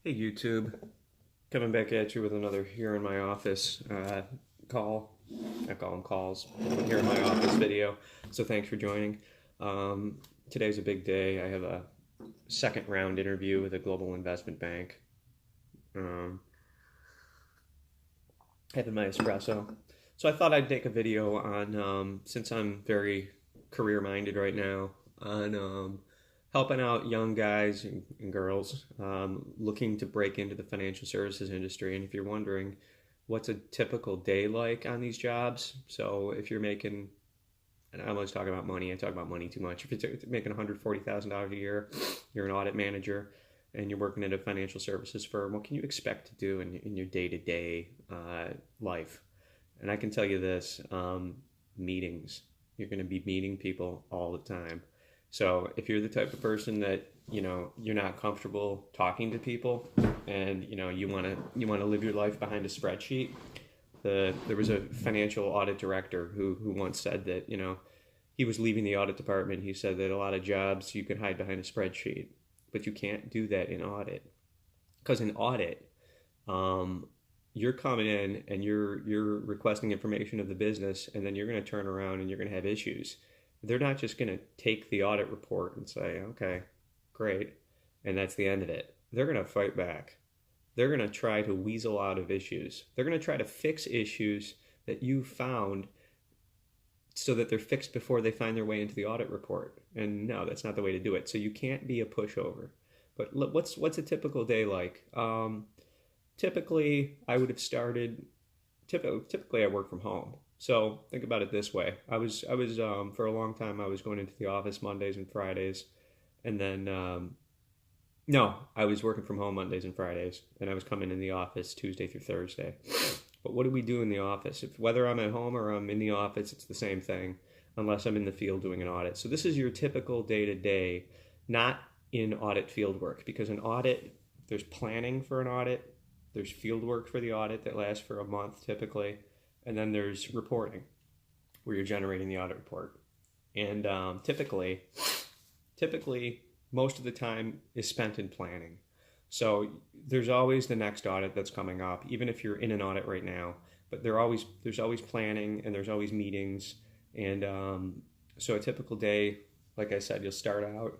Hey YouTube, coming back at you with another here in my office call. I call them calls. Here in my office video. So thanks for joining. Um, Today's a big day. I have a second round interview with a global investment bank. Um, Having my espresso. So I thought I'd make a video on, since I'm very career minded right now, on helping out young guys and girls looking to break into the financial services industry. And if you're wondering what's a typical day like on these jobs, so if you're making, and I always talk about money, I talk about money too much. If you're making $140,000 a year, you're an audit manager, and you're working at a financial services firm, what can you expect to do in your day to day life? And I can tell you this, meetings. You're going to be meeting people all the time. So if you're the type of person that, you're not comfortable talking to people and, you want to live your life behind a spreadsheet, there was a financial audit director who once said that, he was leaving the audit department. He said that a lot of jobs you can hide behind a spreadsheet, but you can't do that in audit. Because in audit, you're coming in and you're requesting information of the business, and then you're going to turn around and you're going to have issues. They're not just going to take the audit report and say, okay, great, and that's the end of it. They're going to fight back. They're going to try to weasel out of issues. They're going to try to fix issues that you found so that they're fixed before they find their way into the audit report. And no, that's not the way to do it. So you can't be a pushover. But what's a typical day like? Typically, I would have started. Typically, I work from home. So think about it this way: I was for a long time I was going into the office Mondays and Fridays, and then no, I was working from home Mondays and Fridays, and I was coming in the office Tuesday through Thursday. But what do we do in the office? If whether I'm at home or I'm in the office, it's the same thing, unless I'm in the field doing an audit. So this is your typical day to day, not in audit field work, because an audit, there's planning for an audit, there's field work for the audit that lasts for a month typically, and then there's reporting where you're generating the audit report. And typically, most of the time is spent in planning. So there's always the next audit that's coming up, even if you're in an audit right now. But there's always planning and there's always meetings. And so a typical day, like I said, you'll start out,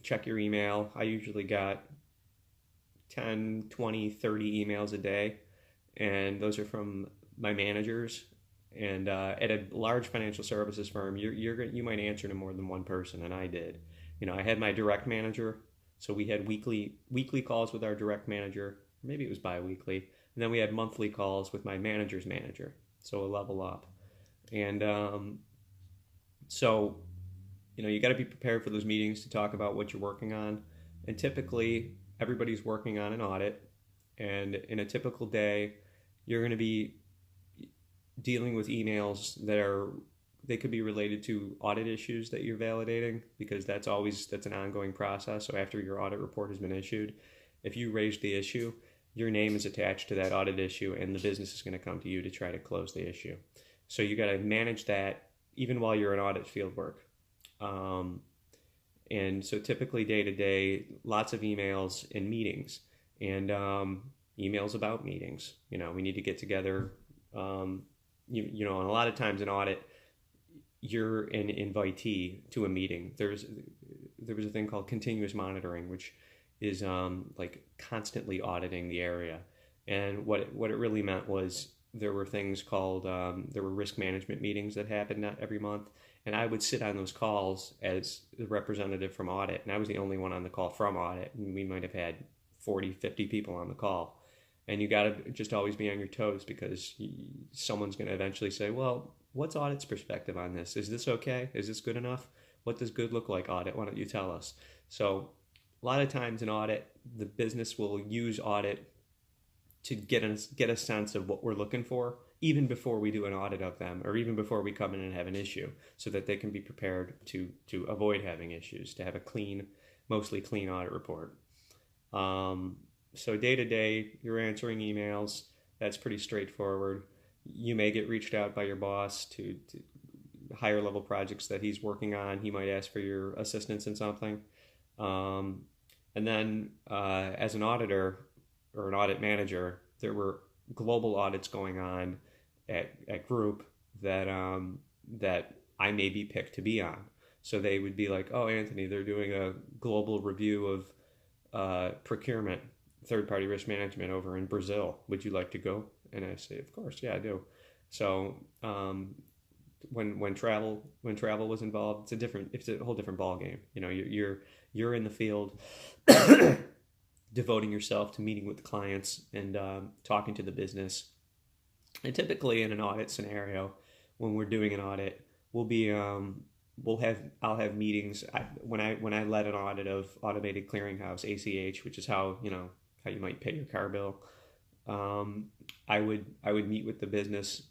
check your email. I usually got 10, 20, 30 emails a day, and those are from my managers. And at a large financial services firm, you might answer to more than one person, and I did. I had my direct manager, so we had weekly calls with our direct manager. Maybe it was bi-weekly, and then we had monthly calls with my manager's manager. So a level up, and so you got to be prepared for those meetings to talk about what you're working on. And typically, everybody's working on an audit, and in a typical day, you're going to be dealing with emails they could be related to audit issues that you're validating, because that's an ongoing process. So after your audit report has been issued, if you raise the issue, your name is attached to that audit issue, and the business is going to come to you to try to close the issue. So you got to manage that even while you're in audit field work. And so typically day to day, lots of emails and meetings, and emails about meetings. We need to get together. And a lot of times in audit, you're an invitee to a meeting. There was a thing called continuous monitoring, which is like constantly auditing the area. And what it really meant was there were things called there were risk management meetings that happened every month, and I would sit on those calls as the representative from audit, and I was the only one on the call from audit, and we might have had 40, 50 people on the call. And you got to just always be on your toes, because someone's going to eventually say, well, what's audit's perspective on this? Is this okay? Is this good enough? What does good look like, audit? Why don't you tell us? So a lot of times in audit, the business will use audit to get a sense of what we're looking for, even before we do an audit of them, or even before we come in and have an issue, so that they can be prepared to avoid having issues, to have a mostly clean audit report. So day to day, you're answering emails. That's pretty straightforward. You may get reached out by your boss to higher level projects that he's working on. He might ask for your assistance in something. And then as an auditor or an audit manager, there were global audits going on at group that I may be picked to be on. So they would be like, oh, Anthony, they're doing a global review of procurement, third-party risk management over in Brazil. Would you like to go? And I say, of course, yeah, I do. So when travel was involved, it's a whole different ball game. You know, you're in the field, devoting yourself to meeting with the clients and talking to the business. And typically in an audit scenario, when we're doing an audit, I'll have meetings. When I led an audit of automated clearinghouse, ACH, which is how you might pay your car bill. I would meet with the business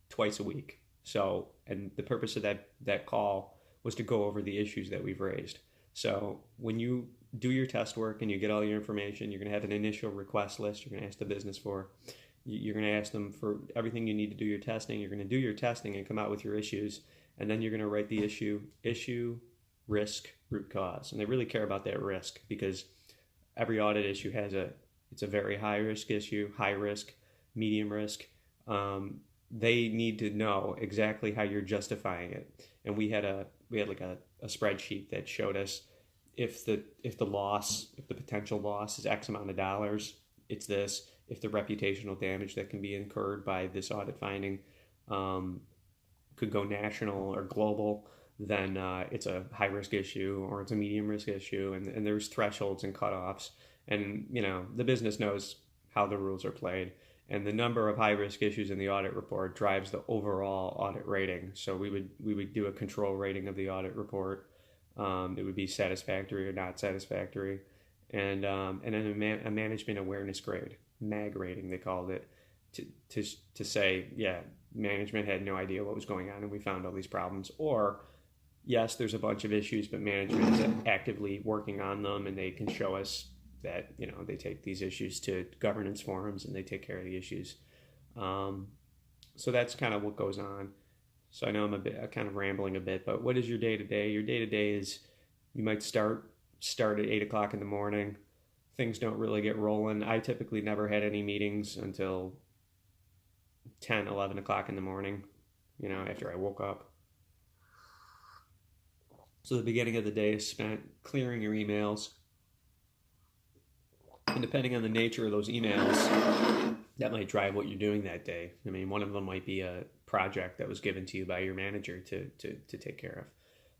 twice a week. So, and the purpose of that call was to go over the issues that we've raised. So when you do your test work and you get all your information, you're going to have an initial request list you're going to ask the business for. You're going to ask them for everything you need to do your testing. You're going to do your testing and come out with your issues. And then you're going to write the issue, risk, root cause. And they really care about that risk because every audit issue it's a very high risk issue, high risk, medium risk. They need to know exactly how you're justifying it. And we had like a spreadsheet that showed us if the potential loss is X amount of dollars, it's this. If the reputational damage that can be incurred by this audit finding could go national or global, then it's a high risk issue or it's a medium risk issue, and there's thresholds and cutoffs, and the business knows how the rules are played, and the number of high risk issues in the audit report drives the overall audit rating. So we would do a control rating of the audit report. It would be satisfactory or not satisfactory, and then a management awareness grade, MAG rating they called it, to say, yeah, management had no idea what was going on and we found all these problems, or yes, there's a bunch of issues, but management is actively working on them and they can show us that they take these issues to governance forums and they take care of the issues. So that's kind of what goes on. So I know I'm kind of rambling a bit, but what is your day to day? Your day to day is you might start at 8 o'clock in the morning. Things don't really get rolling. I typically never had any meetings until 10, 11 o'clock in the morning, after I woke up. So the beginning of the day is spent clearing your emails. And depending on the nature of those emails, that might drive what you're doing that day. I mean, one of them might be a project that was given to you by your manager to take care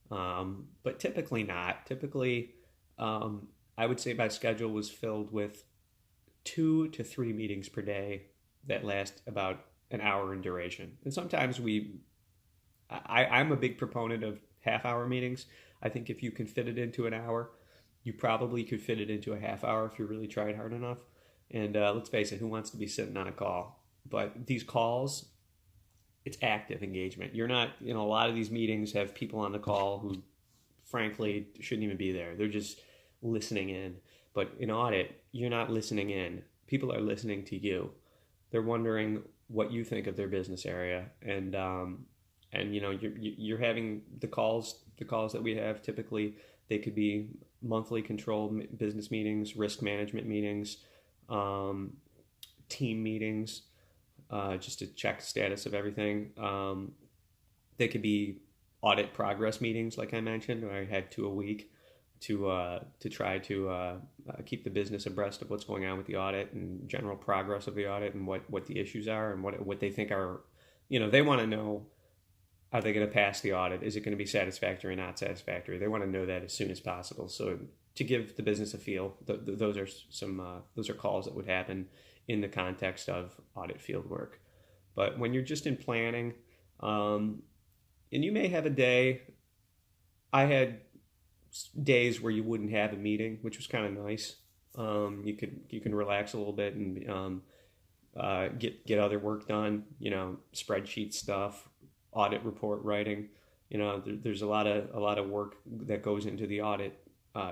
of. But typically not. Typically, I would say my schedule was filled with 2 to 3 meetings per day that last about an hour in duration. And sometimes I'm a big proponent of half-hour meetings. I think if you can fit it into an hour, you probably could fit it into a half hour if you really tried hard enough. And let's face it, who wants to be sitting on a call? But these calls, it's active engagement. You're not, a lot of these meetings have people on the call who frankly shouldn't even be there. They're just listening in. But in audit, you're not listening in. People are listening to you. They're wondering what you think of their business area. And you're having the calls that we have. Typically, they could be monthly control business meetings, risk management meetings, team meetings, just to check the status of everything. They could be audit progress meetings, like I mentioned, where I had 2 a week to try to keep the business abreast of what's going on with the audit and general progress of the audit and what the issues are and what they think are, they want to know, are they going to pass the audit? Is it going to be satisfactory or not satisfactory? They want to know that as soon as possible. So to give the business a feel, those are calls that would happen in the context of audit field work. But when you're just in planning, and you may have a day, I had days where you wouldn't have a meeting, which was kind of nice. You can relax a little bit and get other work done. Spreadsheet stuff, audit report writing. There's a lot of work that goes into the audit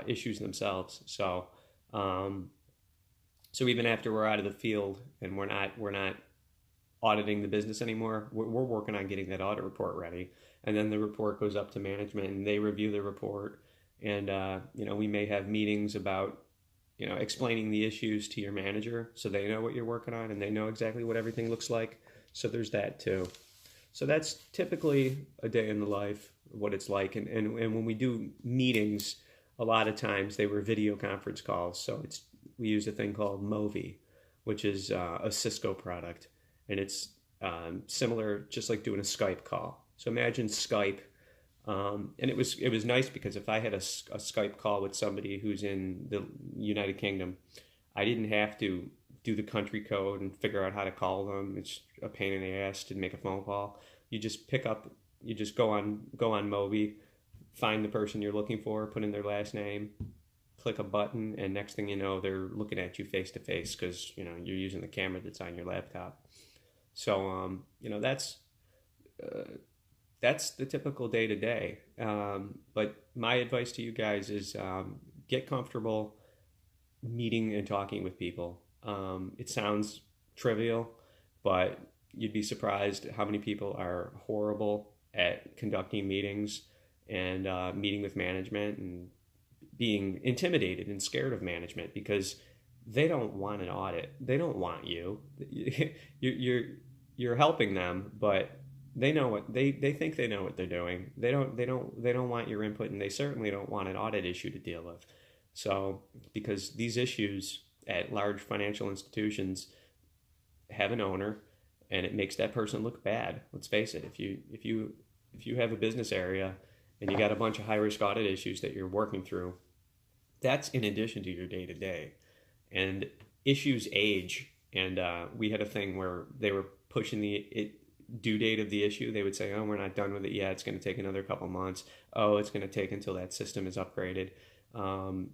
issues themselves. So even after we're out of the field and we're not auditing the business anymore, we're working on getting that audit report ready, and then the report goes up to management and they review the report. And we may have meetings about explaining the issues to your manager so they know what you're working on and they know exactly what everything looks like. So there's that too. So that's typically a day in the life, what it's like. And when we do meetings, a lot of times they were video conference calls. So we use a thing called Movi, which is a Cisco product. And it's similar, just like doing a Skype call. So imagine Skype. And it was nice because if I had a Skype call with somebody who's in the United Kingdom, I didn't have to do the country code and figure out how to call them. It's a pain in the ass to make a phone call. You just go on Mobi, find the person you're looking for, put in their last name, click a button, and next thing you know, they're looking at you face to face because you're using the camera that's on your laptop. So that's the typical day to day. But my advice to you guys is get comfortable meeting and talking with people. It sounds trivial, but you'd be surprised how many people are horrible at conducting meetings and meeting with management and being intimidated and scared of management because they don't want an audit. They don't want you. You're helping them, but they know what they think they know what they're doing. They don't want your input, and they certainly don't want an audit issue to deal with. So because these issues at large financial institutions have an owner, and it makes that person look bad. Let's face it. If you have a business area and you got a bunch of high risk audit issues that you're working through, that's in addition to your day to day. And issues age. And we had a thing where they were pushing the due date of the issue. They would say, "Oh, we're not done with it yet. It's going to take another couple months. Oh, it's going to take until that system is upgraded."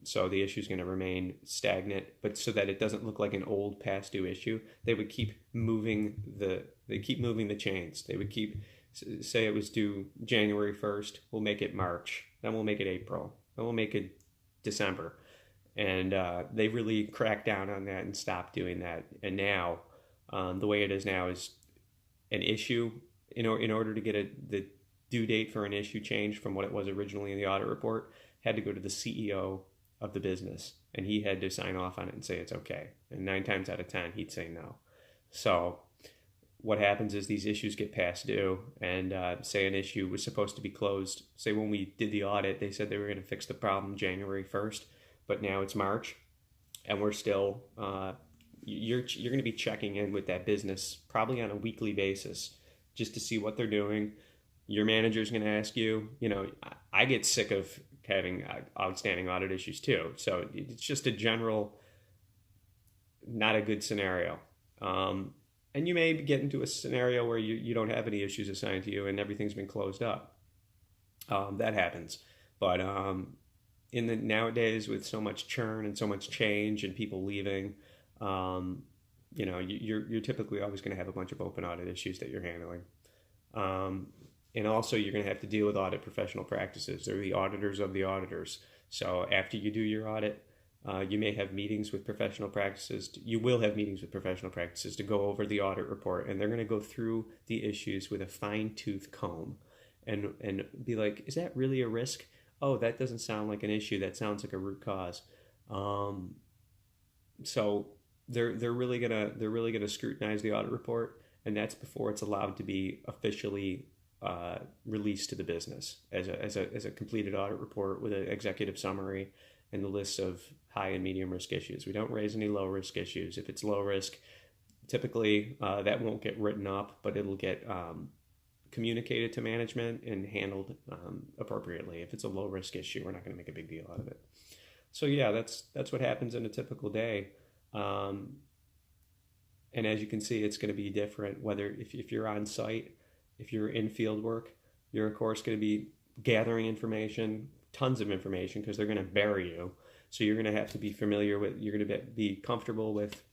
So the issue is going to remain stagnant, but so that it doesn't look like an old past due issue, they would keep moving the chains. They would say it was due January 1st, we'll make it March, then we'll make it April, then we'll make it December. And they really cracked down on that and stopped doing that. And now, the way it is now is an issue, in order to get the due date for an issue changed from what it was originally in the audit report, had to go to the CEO of the business, and he had to sign off on it and say it's okay. And 9 times out of 10, he'd say no. So what happens is these issues get past due, and say an issue was supposed to be closed. Say when we did the audit, they said they were going to fix the problem January 1st, but now it's March, and we're still, you're going to be checking in with that business probably on a weekly basis just to see what they're doing. Your manager's going to ask you, I get sick of having outstanding audit issues too. So it's just a general, not a good scenario. And you may get into a scenario where you don't have any issues assigned to you and everything's been closed up. That happens. But nowadays with so much churn and so much change and people leaving, you're typically always going to have a bunch of open audit issues that you're handling. And also you're going to have to deal with audit professional practices. They're the auditors of the auditors. So after you do your audit, you may have meetings with professional practices. You will have meetings with professional practices to go over the audit report, and they're going to go through the issues with a fine-tooth comb and be like, is that really a risk? Oh, that doesn't sound like an issue. That sounds like a root cause. So they're really gonna scrutinize the audit report, and that's before it's allowed to be officially released to the business as a completed audit report with an executive summary and the list of high and medium risk issues. We don't raise any low risk issues. If it's low risk, typically that won't get written up, but it'll get communicated to management and handled appropriately. If it's a low risk issue, we're not going to make a big deal out of it. So yeah, that's what happens in a typical day. And as you can see, it's going to be different whether if you're on site, if you're in field work, you're of course going to be gathering information, tons of information, because they're going to bury you. So you're going to have to be familiar with, you're going to be comfortable with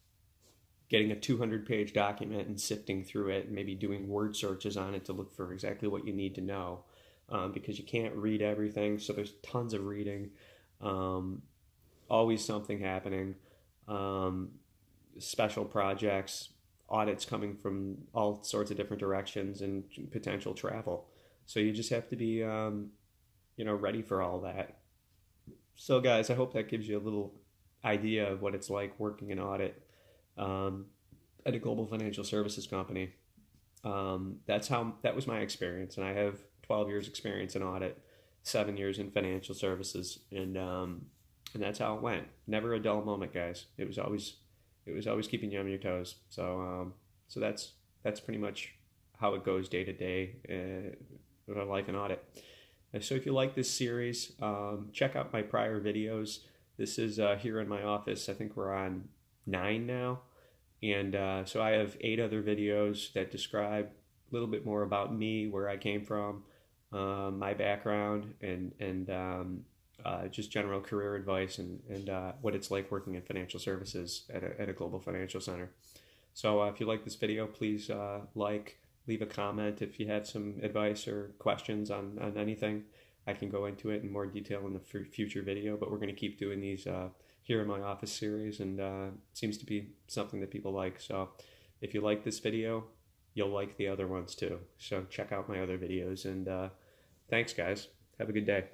getting a 200-page document and sifting through it and maybe doing word searches on it to look for exactly what you need to know, because you can't read everything. So there's tons of reading, always something happening, special projects, audits coming from all sorts of different directions, and potential travel. So you just have to be, ready for all that. So guys, I hope that gives you a little idea of what it's like working in audit at a global financial services company. That was my experience, and I have 12 years experience in audit, 7 years in financial services, and that's how it went. Never a dull moment, guys. It was always keeping you on your toes. So that's pretty much how it goes day to day with our life in audit. So if you like this series, check out my prior videos. This is here in my office. I think we're on 9 now. And so I have 8 other videos that describe a little bit more about me, where I came from, my background, and just general career advice, and what it's like working in financial services at a global financial center. So if you like this video, please leave a comment. If you have some advice or questions on anything, I can go into it in more detail in the future video, but we're going to keep doing these here in my office series, and it seems to be something that people like. So if you like this video, you'll like the other ones too. So check out my other videos, and thanks guys. Have a good day.